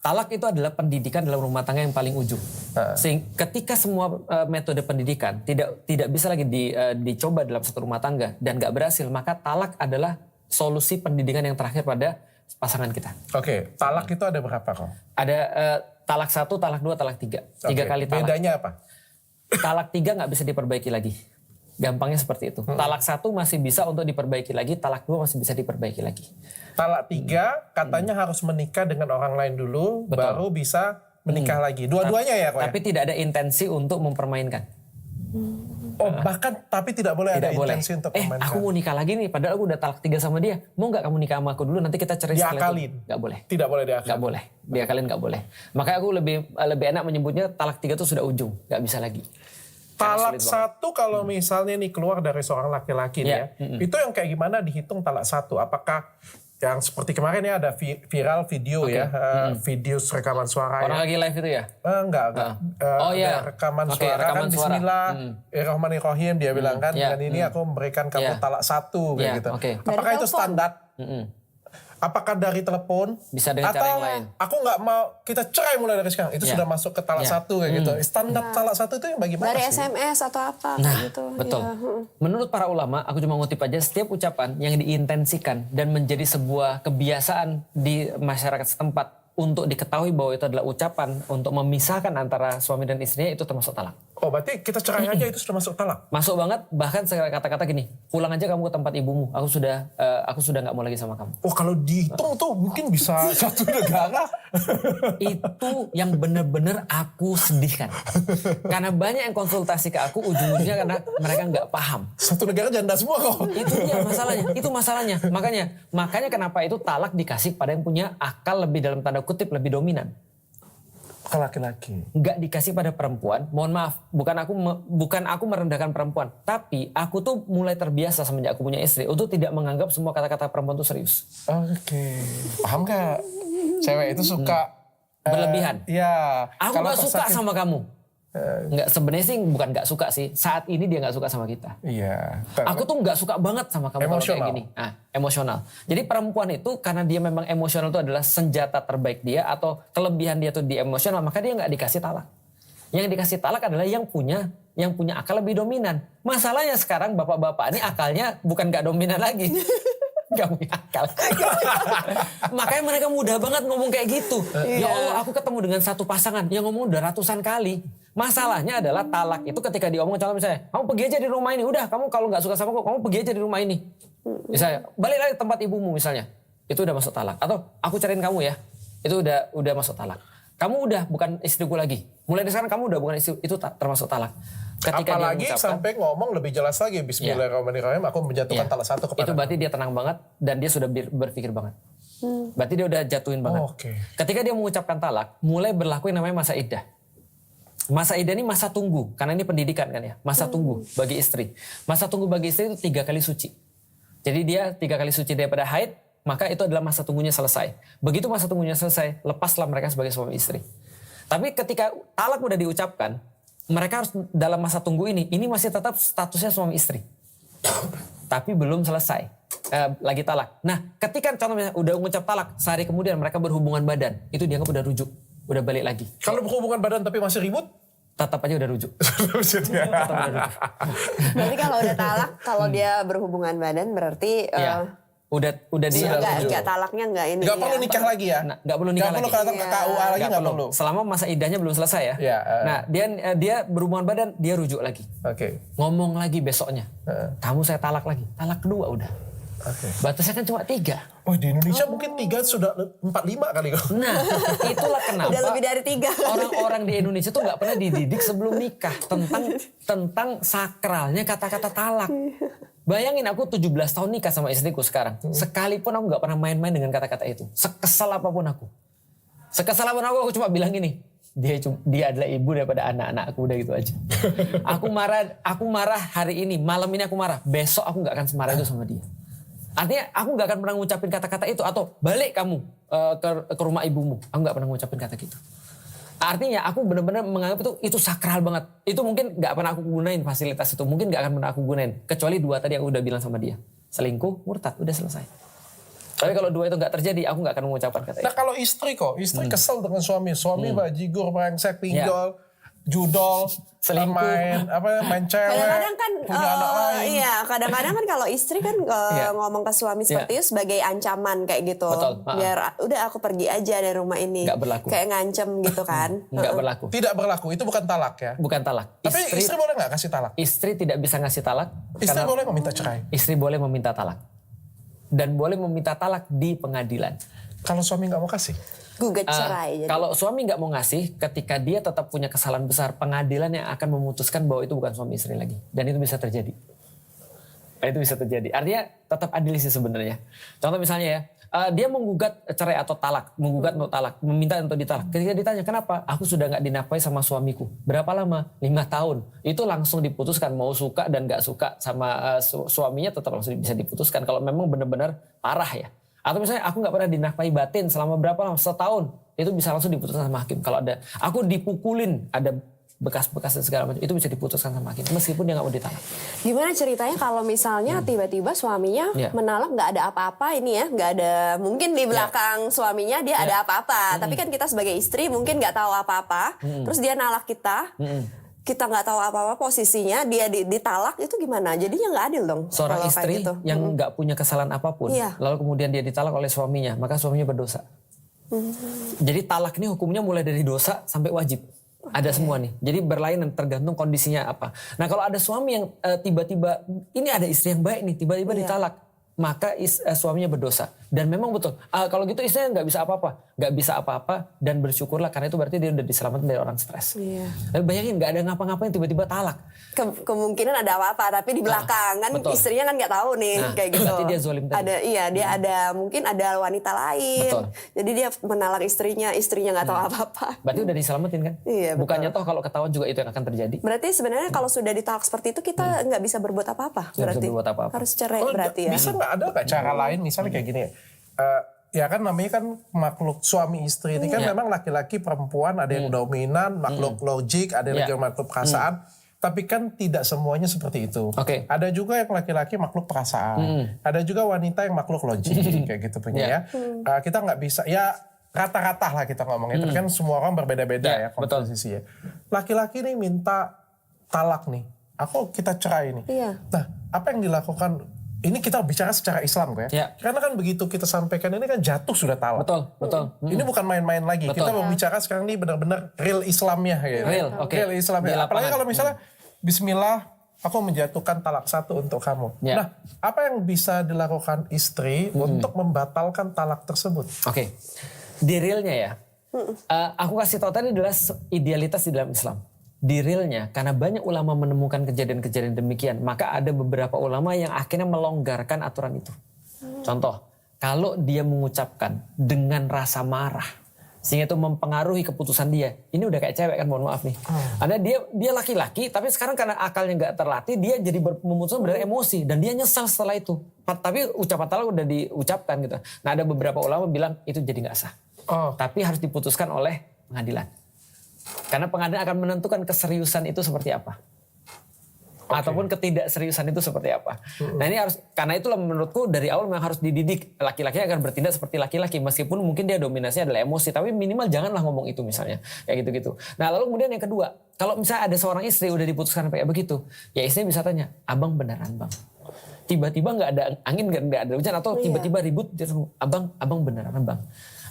talak itu adalah pendidikan dalam rumah tangga yang paling ujung. Sehingga ketika semua metode pendidikan tidak bisa lagi dicoba dalam satu rumah tangga dan nggak berhasil, maka talak adalah solusi pendidikan yang terakhir pada pasangan kita. Oke, talak itu ada berapa kok? Ada talak 1, talak 2, talak 3. 3 kali talak. Bedanya apa? Talak 3 nggak bisa diperbaiki lagi. Gampangnya seperti itu. Talak 1 masih bisa untuk diperbaiki lagi, talak 2 masih bisa diperbaiki lagi. Talak 3 katanya harus menikah dengan orang lain dulu, Betul. baru bisa menikah lagi. Dua-duanya ya kok ya? Tapi tidak ada intensi untuk mempermainkan. Oh bahkan tapi tidak boleh ada intensi untuk memainkan. Aku mau nikah lagi nih, padahal aku udah talak 3 sama dia. Mau nggak kamu nikah sama aku dulu, nanti kita cerai setelah itu? Nggak boleh. Tidak boleh diakalin. Nggak boleh. Diakalin nggak boleh. Makanya aku lebih enak menyebutnya talak 3 itu sudah ujung, nggak bisa lagi. Talak 1 kalau misalnya nih keluar dari seorang laki-laki nih ya, itu yang kayak gimana dihitung talak 1? Apakah yang seperti kemarin ya ada viral video ya, video rekaman suara Orang lagi live itu ya? Enggak. Ada rekaman suara rekaman kan suara. Bismillahirrahmanirrahim dia bilang kan, dengan ini aku memberikan kamu talak 1 kayak gitu. Apakah itu standar? Apakah dari telepon? Bisa dengan cara yang lain. Aku nggak mau kita cerai mulai dari sekarang. Itu sudah masuk ke talak 1 kayak gitu. Standar talak 1 itu yang bagaimana dari sih? SMS atau apa gitu. Betul. Menurut para ulama, aku cuma ngutip aja, setiap ucapan yang diintensikan dan menjadi sebuah kebiasaan di masyarakat setempat untuk diketahui bahwa itu adalah ucapan untuk memisahkan antara suami dan istrinya, itu termasuk talak. Oh berarti kita cerai aja itu sudah masuk talak? Masuk banget, bahkan kata-kata gini, pulang aja kamu ke tempat ibumu, aku sudah nggak mau lagi sama kamu. Oh kalau dihitung tuh mungkin bisa satu negara. Itu yang benar-benar aku sedihkan. Karena banyak yang konsultasi ke aku, ujung-ujungnya karena mereka nggak paham. Satu negara janda semua kok. Itu dia masalahnya, itu masalahnya. Makanya kenapa itu talak dikasih pada yang punya akal lebih, dalam tanda kutip, lebih dominan. Ke laki-laki. Nggak dikasih pada perempuan. Mohon maaf, bukan aku merendahkan perempuan, tapi aku tuh mulai terbiasa semenjak aku punya istri untuk tidak menganggap semua kata-kata perempuan itu serius. Oke. Paham gak? Cewek itu suka berlebihan. Iya. Aku nggak suka sama kamu. Nggak, sebenarnya sih bukan nggak suka sih. Saat ini dia nggak suka sama kita. Iya. Aku tuh nggak suka banget sama kamu kalau kayak gini. Emosional. Jadi perempuan itu karena dia memang emosional itu adalah senjata terbaik dia, atau kelebihan dia tuh di emosional, maka dia nggak dikasih talak. Yang dikasih talak adalah yang punya akal lebih dominan. Masalahnya sekarang bapak-bapak ini akalnya bukan nggak dominan lagi. Gak punya akal. Makanya mereka mudah banget ngomong kayak gitu. Ya Allah, aku ketemu dengan satu pasangan yang ngomong udah ratusan kali. Masalahnya adalah talak itu ketika diomong, contoh misalnya, kamu pergi aja di rumah ini. Udah, kamu kalau nggak suka sama aku, kamu pergi aja di rumah ini. Misalnya, balik lagi ke tempat ibumu misalnya. Itu udah masuk talak. Atau aku cariin kamu ya. Itu udah masuk talak. Kamu udah bukan istriku lagi. Mulai dari sekarang kamu udah bukan istri, itu termasuk talak. Ketika apalagi dia sampai ngomong lebih jelas lagi, Bismillahirrahmanirrahim, aku menjatuhkan talak 1 kepada. Itu berarti dia tenang banget dan dia sudah berpikir banget. Berarti dia udah jatuhin banget. Ketika dia mengucapkan talak, mulai berlaku yang namanya masa iddah. Masa iddah ini masa tunggu, karena ini pendidikan kan ya. Masa tunggu bagi istri. Masa tunggu bagi istri itu 3 kali suci. Jadi dia 3 kali suci daripada haid, maka itu adalah masa tunggunya selesai. Begitu masa tunggunya selesai, lepaslah mereka sebagai suami istri. Tapi ketika talak udah diucapkan, mereka harus dalam masa tunggu ini masih tetap statusnya suami istri. Tapi belum selesai. Lagi talak. Nah, ketika contohnya udah mengucap talak, sehari kemudian mereka berhubungan badan, itu dianggap udah rujuk, udah balik lagi. Kalau berhubungan badan tapi masih ribut? Tetap aja udah rujuk. Berarti kalau udah talak, kalau dia berhubungan badan berarti... Udah dia enggak talaknya enggak ini. Enggak perlu nikah lagi ya? Enggak perlu nikah lagi. Enggak perlu ke KUA lagi, enggak perlu. Selama masa iddahnya belum selesai ya. Nah, dia berhubungan badan, dia rujuk lagi. Ngomong lagi besoknya. Kamu saya talak lagi. Talak kedua udah. Batasnya kan cuma 3. Oh, di Indonesia mungkin 3 sudah 4-5 kali kok. Nah, itulah kenapa udah lebih dari 3. Orang-orang di Indonesia tuh nggak pernah dididik sebelum nikah tentang sakralnya kata-kata talak. Bayangin aku 17 tahun nikah sama istriku sekarang. Sekalipun aku gak pernah main-main dengan kata-kata itu. Sekesal apapun aku. Aku cuma bilang gini. Dia adalah ibu daripada anak-anakku, udah gitu aja. Aku marah hari ini, malam ini aku marah. Besok aku gak akan semarah itu sama dia. Artinya aku gak akan pernah ngucapin kata-kata itu. Atau balik kamu ke rumah ibumu. Aku gak pernah ngucapin kata gitu. Artinya aku benar-benar menganggap itu sakral banget. Itu mungkin gak pernah aku gunain fasilitas itu. Mungkin gak akan pernah aku gunain. Kecuali 2 tadi yang udah bilang sama dia. Selingkuh, murtad, udah selesai. Tapi kalau dua itu nggak terjadi, aku nggak akan mengucapkan kata itu. Nah kalau istri kesel dengan suami bajigur, brengsek, pinjol, judol, Selingkuh. main cewek, Kadang-kadang kan, punya anak lain. iya, kadang-kadang kan kalau istri kan ngomong ke suami seperti itu sebagai ancaman kayak gitu. Betul. Biar udah aku pergi aja dari rumah ini. Nggak berlaku. Kayak ngancem gitu kan. Nggak berlaku. Tidak berlaku, itu bukan talak ya. Bukan talak. Tapi istri boleh nggak kasih talak? Istri tidak bisa ngasih talak. Istri karena boleh meminta cerai. Istri boleh meminta talak. Dan boleh meminta talak di pengadilan. Kalau suami nggak mau kasih? Gugat cerai. Jadi. Kalau suami nggak mau ngasih, ketika dia tetap punya kesalahan besar, pengadilan yang akan memutuskan bahwa itu bukan suami istri lagi. Dan itu bisa terjadi. Itu bisa terjadi. Artinya tetap adil sih sebenarnya. Contoh misalnya ya, dia menggugat cerai atau talak, menggugat untuk talak, meminta untuk ditalak. Ketika ditanya kenapa, aku sudah nggak dinafkahi sama suamiku. Berapa lama? 5 tahun. Itu langsung diputuskan, mau suka dan nggak suka sama suaminya tetap langsung bisa diputuskan. Kalau memang benar-benar parah ya. Atau misalnya aku nggak pernah dinafkahi batin selama berapa lama? Setahun. Itu bisa langsung diputuskan sama hakim. Kalau ada, aku dipukulin, ada bekas-bekas dan segala macam, itu bisa diputuskan sama hakim. Meskipun dia nggak mau ditalak. Gimana ceritanya kalau misalnya tiba-tiba suaminya menalak nggak ada apa-apa ini ya, nggak ada, mungkin di belakang suaminya dia ada apa-apa. Tapi kan kita sebagai istri mungkin nggak tahu apa-apa. Terus dia nalak kita. Kita nggak tahu apa-apa posisinya, dia ditalak, itu gimana? Jadinya nggak adil dong. Seorang istri gitu. Yang nggak punya kesalahan apapun, lalu kemudian dia ditalak oleh suaminya, maka suaminya berdosa. Jadi talak ini hukumnya mulai dari dosa sampai wajib. Ada semua nih. Jadi berlainan tergantung kondisinya apa. Nah kalau ada suami yang tiba-tiba, ini ada istri yang baik nih, tiba-tiba ditalak, maka suaminya berdosa. Dan memang betul, kalau gitu istrinya nggak bisa apa-apa. Nggak bisa apa-apa dan bersyukurlah, karena itu berarti dia udah diselamatkan dari orang stres. Tapi bayangin nggak ada ngapa-ngapain tiba-tiba talak. Kemungkinan ada apa-apa, tapi di belakang kan istrinya kan nggak tahu nih kayak gitu. Berarti dia zolim tadi. Dia ada mungkin ada wanita lain. Betul. Jadi dia menalak istrinya nggak tahu apa-apa. Berarti udah diselamatin kan? Iya, bukannya toh kalau ketahuan juga itu yang akan terjadi. Berarti sebenarnya kalau sudah ditalak seperti itu kita nggak bisa berbuat apa-apa. Nggak bisa berbuat apa-apa. Harus cerai berarti ya. Bisa nggak ada nggak cara lain misalnya kayak gini ya? Ya kan namanya kan makhluk suami istri ini kan memang laki-laki perempuan, ada yang dominan, makhluk logik, ada yang juga makhluk perasaan. Tapi kan tidak semuanya seperti itu. Ada juga yang laki-laki makhluk perasaan. Ada juga wanita yang makhluk logik kayak gitu punya ya. Kita nggak bisa ya rata-rata lah kita ngomongnya. Tapi kan semua orang berbeda-beda ya komposisinya. Laki-laki nih minta talak nih. Kita cerai nih. Nah apa yang dilakukan? Ini kita bicara secara Islam ya. Karena kan begitu kita sampaikan ini kan jatuh sudah talak. Betul. Ini bukan main-main lagi. Kita berbicara sekarang ini benar-benar real Islamnya. Gitu. Real Islamnya. Apalagi kalau misalnya Bismillah aku menjatuhkan talak 1 untuk kamu. Nah apa yang bisa dilakukan istri untuk membatalkan talak tersebut? Di realnya ya. Aku kasih tahu tadi adalah idealitas di dalam Islam. Di realnya, karena banyak ulama menemukan kejadian-kejadian demikian, maka ada beberapa ulama yang akhirnya melonggarkan aturan itu. Contoh, kalau dia mengucapkan dengan rasa marah, sehingga itu mempengaruhi keputusan dia. Ini udah kayak cewek kan, mohon maaf nih. Ada dia laki-laki, tapi sekarang karena akalnya nggak terlatih, dia jadi memutuskan dari emosi, dan dia nyesal setelah itu. Tapi ucapan talak udah diucapkan gitu. Nah ada beberapa ulama bilang itu jadi nggak sah. Tapi harus diputuskan oleh pengadilan. Karena pengadilan akan menentukan keseriusan itu seperti apa. Ataupun ketidakseriusan itu seperti apa. Nah ini harus, karena itulah menurutku dari awal memang harus dididik. Laki-laki akan bertindak seperti laki-laki. Meskipun mungkin dia dominasinya adalah emosi. Tapi minimal janganlah ngomong itu misalnya. Kayak gitu-gitu. Nah lalu kemudian yang kedua. Kalau misalnya ada seorang istri udah diputuskan kayak begitu. Ya istri bisa tanya, abang beneran bang? Tiba-tiba gak ada angin, gak ada hujan. Atau tiba-tiba ribut. Abang beneran bang?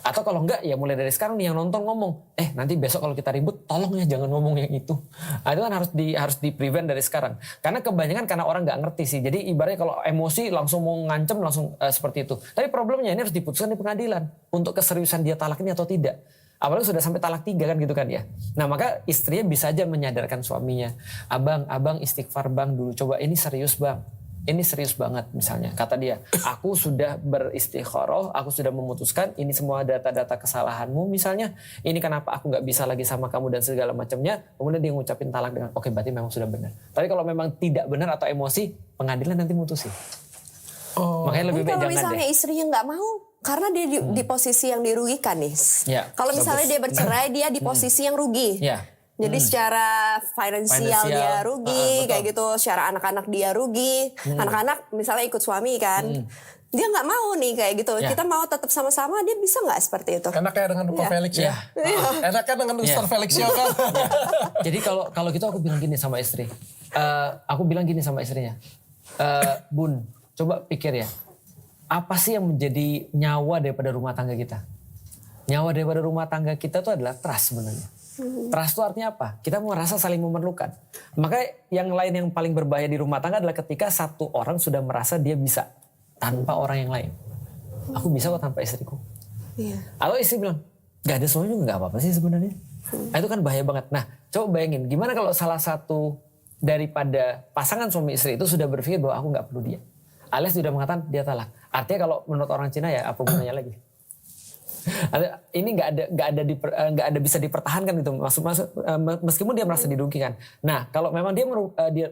Atau kalau enggak ya mulai dari sekarang nih yang nonton ngomong, nanti besok kalau kita ribut tolong ya jangan ngomong yang itu. Nah, itu kan harus di prevent dari sekarang. Karena kebanyakan karena orang nggak ngerti sih. Jadi ibaratnya kalau emosi langsung mau ngancem langsung seperti itu. Tapi problemnya ini harus diputuskan di pengadilan untuk keseriusan dia talak ini atau tidak. Apalagi sudah sampai talak 3 kan gitu kan ya. Nah maka istrinya bisa aja menyadarkan suaminya, abang istighfar bang dulu, coba ini serius bang. Ini serius banget misalnya, kata dia, aku sudah beristikharah, aku sudah memutuskan ini semua data-data kesalahanmu misalnya, ini kenapa aku nggak bisa lagi sama kamu dan segala macamnya, kemudian dia ngucapin talak dengan, oke berarti memang sudah benar. Tapi kalau memang tidak benar atau emosi, pengadilan nanti mutusin. Makanya lebih baik jangan deh. Kalau misalnya istrinya nggak mau, karena dia di posisi yang dirugikan nih. Kalau misalnya dia bercerai, dia di posisi yang rugi. Jadi secara finansial dia rugi, kayak gitu. Secara anak-anak dia rugi. Anak-anak misalnya ikut suami kan. dia nggak mau nih kayak gitu. Kita mau tetap sama-sama, dia bisa nggak seperti itu? Enaknya dengan Ko Felix ya. Enaknya dengan Mr. Felix ya kan. Jadi kalau gitu aku bilang gini sama istri. Aku bilang gini sama istrinya. Bun, coba pikir ya. Apa sih yang menjadi nyawa daripada rumah tangga kita? Nyawa daripada rumah tangga kita itu adalah trust sebenarnya. Trust itu artinya apa? Kita merasa saling memerlukan. Maka yang lain yang paling berbahaya di rumah tangga adalah ketika satu orang sudah merasa dia bisa tanpa orang yang lain. Aku bisa kok tanpa istriku. Atau istri bilang, gak ada suami juga gak apa-apa sih sebenarnya. Nah, itu kan bahaya banget. Nah, coba bayangin gimana kalau salah satu daripada pasangan suami istri itu sudah berpikir bahwa aku gak perlu dia. Alias sudah mengatakan dia talak. Artinya kalau menurut orang Cina ya apa gunanya lagi? Ini nggak ada bisa dipertahankan gitu, meskipun dia merasa dirugikan. Nah, kalau memang dia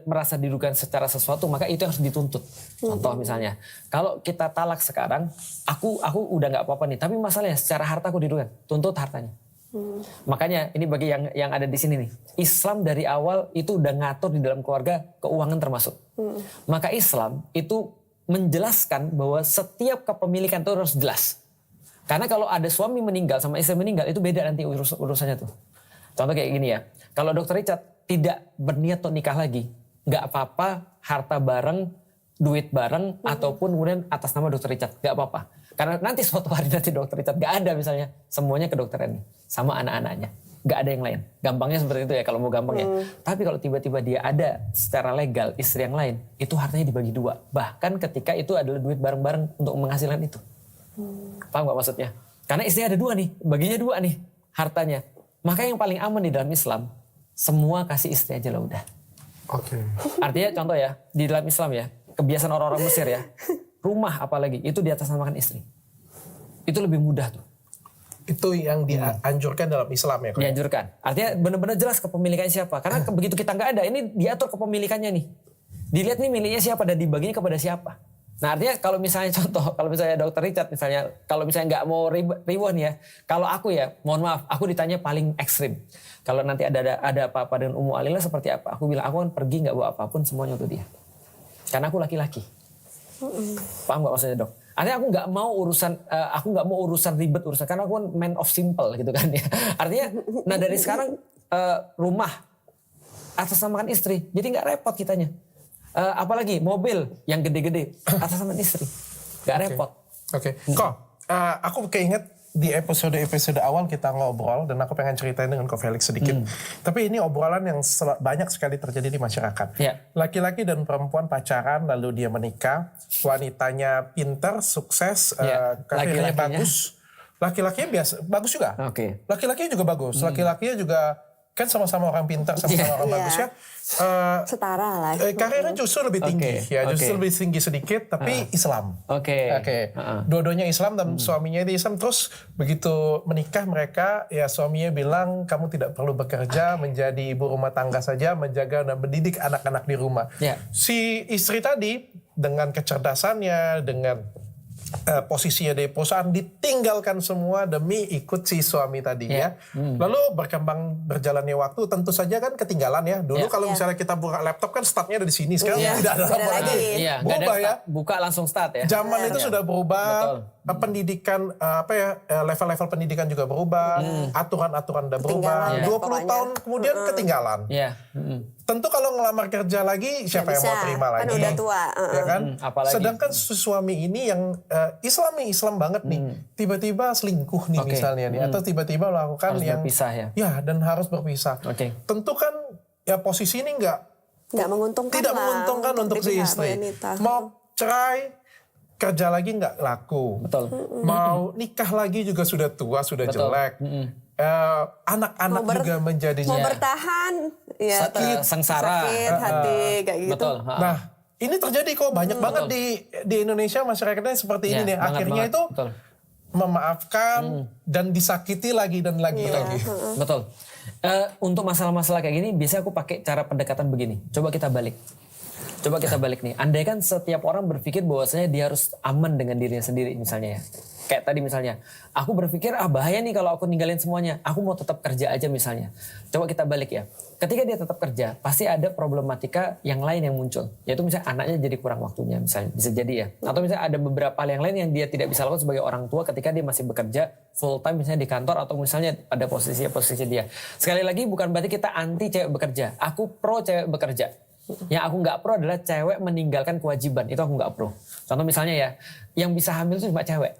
merasa dirugikan secara sesuatu, maka itu harus dituntut. Contoh misalnya, kalau kita talak sekarang, aku udah nggak apa-apa nih, tapi masalahnya secara harta aku dirugikan, tuntut hartanya. Makanya ini bagi yang ada di sini nih, Islam dari awal itu udah ngatur di dalam keluarga keuangan termasuk. Maka Islam itu menjelaskan bahwa setiap kepemilikan itu harus jelas. Karena kalau ada suami meninggal sama istri meninggal itu beda nanti urusannya tuh. Contoh kayak gini ya. Kalau Dr. Richard tidak berniat untuk nikah lagi, nggak apa-apa harta bareng, duit bareng, ataupun kemudian atas nama Dr. Richard, nggak apa-apa. Karena nanti suatu hari nanti Dr. Richard nggak ada misalnya, semuanya ke dokter ini sama anak-anaknya, nggak ada yang lain. Gampangnya seperti itu ya kalau mau gampang ya. Tapi kalau tiba-tiba dia ada secara legal istri yang lain, itu hartanya dibagi dua. Bahkan ketika itu adalah duit bareng-bareng untuk menghasilkan itu. Paham gak maksudnya? Karena istrinya ada dua nih, baginya dua nih hartanya. Maka yang paling aman di dalam Islam, semua kasih istri aja lah udah. Oke. Artinya contoh ya, di dalam Islam ya, kebiasaan orang-orang Mesir ya, rumah apalagi, itu diatasnamakan istri. Itu lebih mudah tuh. Itu yang dianjurkan dalam Islam ya? Dianjurkan. Artinya benar-benar jelas kepemilikannya siapa. Karena begitu kita nggak ada, ini diatur kepemilikannya nih. Dilihat nih miliknya siapa dan dibaginya kepada siapa. Nah artinya kalau misalnya contoh, kalau misalnya Dr. Richard misalnya, kalau misalnya nggak mau ribuan ya, kalau aku ya, mohon maaf, aku ditanya paling ekstrim. Kalau nanti ada apa-apa dengan Ummu Alila seperti apa, aku bilang aku kan pergi nggak bawa apapun semuanya untuk dia. Karena aku laki-laki. Paham nggak maksudnya dok? Artinya aku nggak mau urusan ribet karena aku kan man of simple gitu kan ya. Artinya, nah dari sekarang rumah atas namakan istri, jadi nggak repot kitanya. Apalagi mobil yang gede-gede atas nama istri, gak repot. Oke. Kok aku keinget di episode awal kita ngobrol dan aku pengen ceritain dengan Ko Felix sedikit. Tapi ini obrolan yang banyak sekali terjadi di masyarakat. Laki-laki dan perempuan pacaran lalu dia menikah, wanitanya pintar, sukses, karirnya bagus. Laki-lakinya biasa, bagus juga. Laki-lakinya juga bagus. Laki-lakinya juga kan sama-sama orang pintar, sama-sama orang bagus ya. Setara lah. Karirnya justru lebih tinggi justru lebih tinggi sedikit, tapi Islam. Dua-duanya Islam dan suaminya itu Islam. Terus begitu menikah mereka, ya suaminya bilang kamu tidak perlu bekerja, menjadi ibu rumah tangga saja, menjaga dan mendidik anak-anak di rumah. Si istri tadi dengan kecerdasannya, dengan posisinya di perusahaan ditinggalkan semua demi ikut si suami tadi ya. Lalu berjalannya waktu tentu saja kan ketinggalan ya. Dulu kalau misalnya kita buka laptop kan startnya ada di sini, sekarang tidak ada lagi. Berubah ya. Buka langsung start ya. Zaman itu sudah berubah. Pendidikan level-level pendidikan juga berubah, aturan-aturan udah berubah. 20 tahun kemudian ketinggalan. Tentu kalau ngelamar kerja lagi siapa yang mau terima lagi? Kan udah tua. Ya kan? Sedangkan suami ini yang Islam banget nih, tiba-tiba selingkuh nih misalnya nih, atau tiba-tiba melakukan harus yang berpisah ya. Dan harus berpisah. Tentu kan ya posisi ini nggak menguntungkan, tidak menguntungkan untuk si istri. Mau cerai, kerja lagi nggak laku. Mau nikah lagi juga sudah tua, sudah jelek. Anak-anak juga menjadi mau bertahan ya sengsara, sakit hati kayak gitu. Nah ini terjadi kok banyak banget di Indonesia, masyarakatnya seperti ini nih. Akhirnya itu memaafkan dan disakiti lagi dan lagi. Betul. Untuk masalah-masalah kayak gini biasanya aku pakai cara pendekatan begini. Coba kita balik nih. Andai kan setiap orang berpikir bahwasanya dia harus aman dengan dirinya sendiri misalnya ya. Kayak tadi misalnya, aku berpikir bahaya nih kalau aku ninggalin semuanya. Aku mau tetap kerja aja misalnya. Coba kita balik ya. Ketika dia tetap kerja, pasti ada problematika yang lain yang muncul. Yaitu misalnya anaknya jadi kurang waktunya misalnya. Bisa jadi ya. Atau misalnya ada beberapa hal yang lain yang dia tidak bisa lakukan sebagai orang tua ketika dia masih bekerja full time misalnya di kantor atau misalnya pada posisi dia. Sekali lagi bukan berarti kita anti cewek bekerja. Aku pro cewek bekerja. Yang aku nggak pro adalah cewek meninggalkan kewajiban. Itu aku nggak pro. Contoh misalnya ya, yang bisa hamil itu cuma cewek.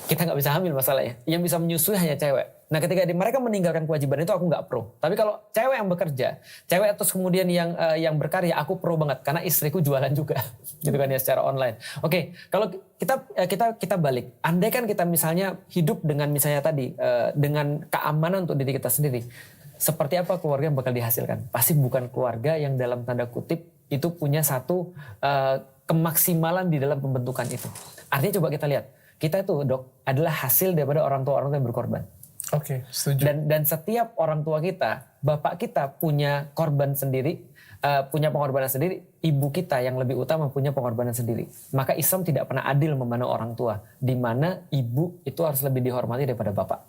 Kita nggak bisa hamil masalahnya. Yang bisa menyusui hanya cewek. Nah ketika mereka meninggalkan kewajiban itu aku nggak pro. Tapi kalau cewek yang bekerja, cewek terus kemudian yang berkarya, aku pro banget. Karena istriku jualan juga, gitu kan ya secara online. Oke, kalau kita balik. Andai kan kita misalnya hidup dengan misalnya tadi dengan keamanan untuk diri kita sendiri. Seperti apa keluarga yang bakal dihasilkan? Pasti bukan keluarga yang dalam tanda kutip itu punya satu kemaksimalan di dalam pembentukan itu. Artinya coba kita lihat. Kita itu dok adalah hasil daripada orang tua yang berkorban. Oke, setuju. Dan setiap orang tua kita, bapak kita punya korban sendiri, punya pengorbanan sendiri, ibu kita yang lebih utama punya pengorbanan sendiri. Maka Islam tidak pernah adil memandang orang tua, di mana ibu itu harus lebih dihormati daripada bapak.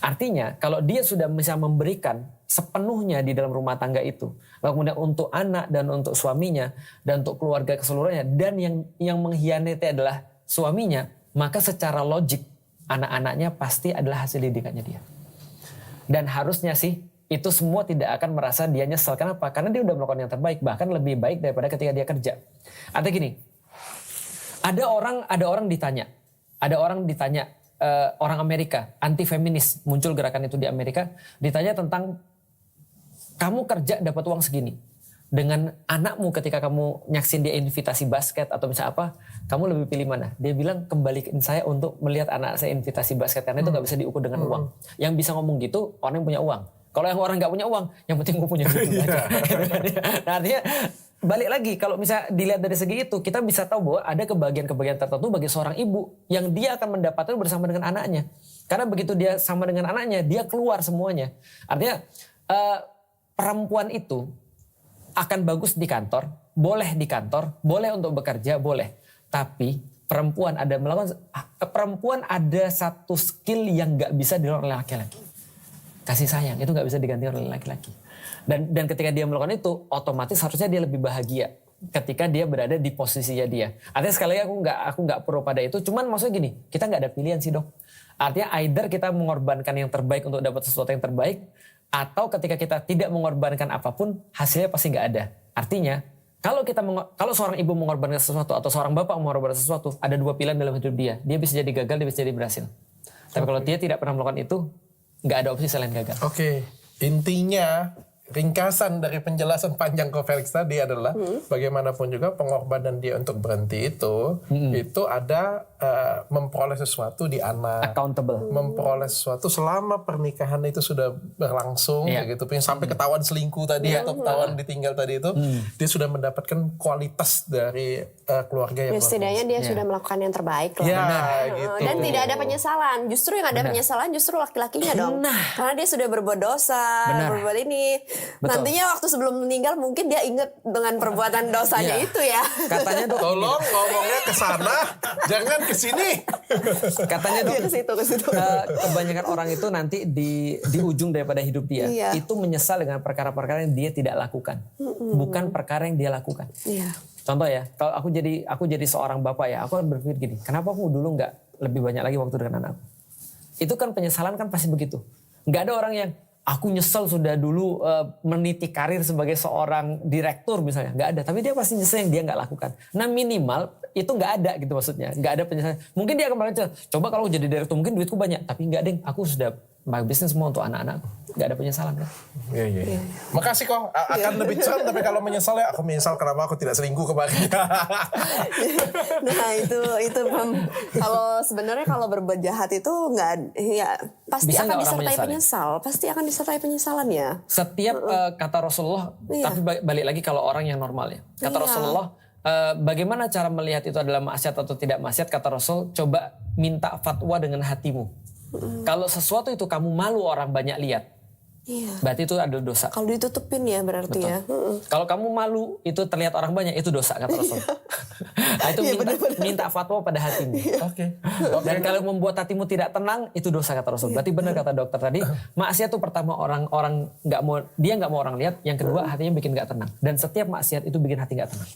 Artinya kalau dia sudah bisa memberikan sepenuhnya di dalam rumah tangga itu, kemudian untuk anak dan untuk suaminya dan untuk keluarga keseluruhannya, dan yang mengkhianati adalah suaminya, maka secara logik anak-anaknya pasti adalah hasil didikannya dia. Dan harusnya sih itu semua tidak akan merasa dia nyesel. Kenapa? Karena dia udah melakukan yang terbaik, bahkan lebih baik daripada ketika dia kerja. Artinya gini, ada orang ditanya, orang Amerika anti feminis, muncul gerakan itu di Amerika, ditanya tentang kamu kerja dapat uang segini, dengan anakmu ketika kamu nyaksin dia invitasi basket atau misalnya apa, kamu lebih pilih mana? Dia bilang kembalikan saya untuk melihat anak saya invitasi basket, karena itu gak bisa diukur dengan uang. Yang bisa ngomong gitu orang yang punya uang. Kalau yang orang gak punya uang, yang penting gue punya duit aja. Nah, artinya balik lagi, kalau misalnya dilihat dari segi itu, kita bisa tahu bahwa ada kebahagiaan-kebahagiaan tertentu bagi seorang ibu yang dia akan mendapatkan bersama dengan anaknya. Karena begitu dia sama dengan anaknya, dia keluar semuanya. Artinya perempuan itu akan bagus di kantor, boleh untuk bekerja, boleh. Tapi perempuan ada satu skill yang gak bisa dilakukan oleh laki-laki. Kasih sayang, itu gak bisa diganti oleh laki-laki. Dan ketika dia melakukan itu, otomatis harusnya dia lebih bahagia ketika dia berada di posisinya dia. Artinya sekali lagi aku nggak pro pada itu. Cuman maksudnya gini, kita nggak ada pilihan sih dok. Artinya either kita mengorbankan yang terbaik untuk dapat sesuatu yang terbaik, atau ketika kita tidak mengorbankan apapun, hasilnya pasti nggak ada. Artinya kalau seorang ibu mengorbankan sesuatu atau seorang bapak mengorbankan sesuatu, ada dua pilihan dalam hidup dia. Dia bisa jadi gagal, dia bisa jadi berhasil. Tapi kalau dia tidak pernah melakukan itu, nggak ada opsi selain gagal. Oke, intinya ringkasan dari penjelasan panjang Ko Felix tadi adalah bagaimanapun juga pengorbanan dia untuk berhenti itu ada memperoleh sesuatu di anak, accountable, memperoleh sesuatu selama pernikahan itu sudah berlangsung, kayak gitu. Sampai ketahuan selingkuh tadi atau ketahuan ditinggal tadi itu, dia sudah mendapatkan kualitas dari keluarga yang setidaknya dia sudah melakukan yang terbaik lah. Gitu. Dan tidak ada penyesalan. Justru yang ada penyesalan justru laki-lakinya dong. Karena dia sudah berbuat dosa, berbuat ini. Betul. Nantinya waktu sebelum meninggal mungkin dia ingat dengan perbuatan dosanya itu ya. Katanya dok, tolong ngomongnya ke sana, jangan ke sini. Katanya dok, ke situ. Kebanyakan orang itu nanti di ujung daripada hidup dia itu menyesal dengan perkara-perkara yang dia tidak lakukan, bukan perkara yang dia lakukan. Contoh ya, kalau aku jadi seorang bapak ya, aku akan berpikir gini, kenapa aku dulu nggak lebih banyak lagi waktu dengan anakku? Itu kan penyesalan kan pasti begitu. Nggak ada orang yang aku nyesel sudah dulu meniti karir sebagai seorang direktur misalnya. Nggak ada. Tapi dia pasti nyesel yang dia nggak lakukan. Nah minimal itu nggak ada gitu maksudnya. Nggak ada penyesalan. Mungkin dia akan bilang, coba kalau jadi direktur mungkin duitku banyak. Tapi nggak deng, aku sudah bisnis semua untuk anak-anakku. Nggak ada penyesalan kan. Iya. Makasih kok. Akan lebih cerah tapi kalau menyesal ya aku menyesal kenapa aku tidak selingkuh kemarin. Nah itu kalau sebenarnya kalau berbuat jahat itu nggak ya pasti bisa akan disertai menyesal? pasti akan disertai penyesalan ya. Setiap kata Rasulullah, tapi balik lagi kalau orang yang normal ya. Kata Rasulullah, bagaimana cara melihat itu adalah maksiat atau tidak maksiat? Kata Rasul, coba minta fatwa dengan hatimu. Kalau sesuatu itu kamu malu orang banyak lihat, Iya. Berarti itu adalah dosa. Kalau ditutupin ya berarti ya. Kalau kamu malu itu terlihat orang banyak, itu dosa kata Rasul. Nah, itu minta fatwa pada hatimu. Oke. Dan kalau membuat hatimu tidak tenang, itu dosa kata Rasul. Berarti benar kata dokter tadi, maksiat itu pertama orang nggak mau orang lihat, yang kedua hatinya bikin nggak tenang. Dan setiap maksiat itu bikin hati nggak tenang.